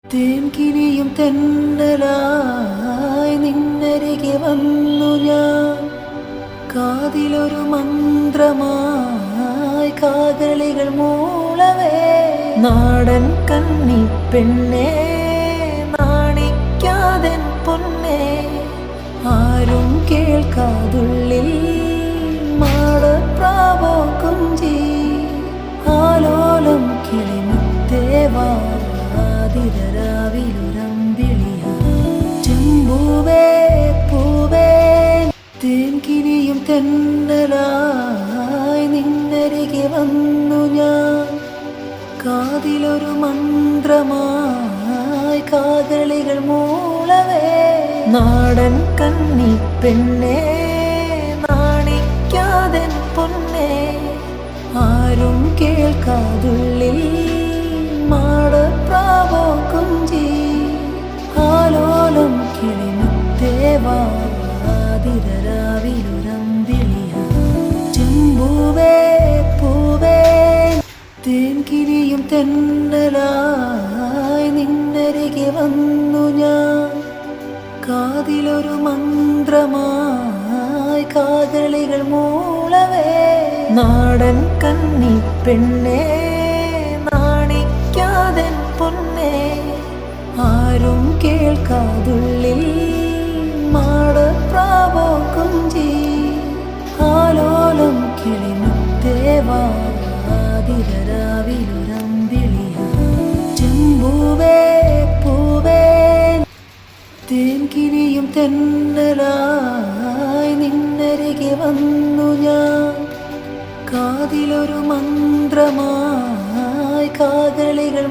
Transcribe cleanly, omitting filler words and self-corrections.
തേൻകിനിയും തെന്നലായി നിന്നരികെ വന്നു ഞാൻ. കാതിലൊരു മന്ത്രമായി കാതളികൾ മൂളവേ. നാടൻ കന്നി പെണ്ണേ, നാണിക്കാതെൻ പൊന്നേ, ആരും കേൾക്കാതുള്ളിൽ മാടപ്രാവോ കുഞ്ചി. ആലോലം കിളിമുത്തേവാ തിരരാവിലുരമ്പിളിയാ. ചെമ്പൂവേ പൂവേ, തേൻകിനിയും തെന്നലായി നിന്നരികെ വന്നു ഞാൻ. കാതിലൊരു മന്ത്രമായി കാതളികൾ മൂളവേ. നാടൻ കന്നി പെണ്ണേ, നാണിക്കാതെൻ പൊന്നേ, ആരും കേൾക്കാതുള്ളിൽ മാടപ്രാവോ കുഞ്ചി. ആലോലം കിളിമുത്തേവാ തിരരാവിലുരമ്പിളിയാ. ചെമ്പൂവേ പൂവേ, തേൻകിനിയും തെന്നലായി നിന്നരികെ വന്നു ഞാൻ. കാതിലൊരു മന്ത്രമായി കാതളികൾ മൂളവേ. നാടൻ കന്നി പെണ്ണേ, നാണിക്കാതെൻ പൊന്നേ, ആരും കേൾക്കാതുള്ളിൽ മാടപ്രാവോ കുഞ്ചി. ആലോലം കിളിമുത്തേവാ തിരരാവിലുരമ്പിളിയാ. ചെമ്പൂവേ പൂവേ, തേൻകിനിയും തെന്നലായി നിന്നരികെ വന്നു ഞാൻ. കാതിലൊരു മന്ത്രമായി കാതളികൾ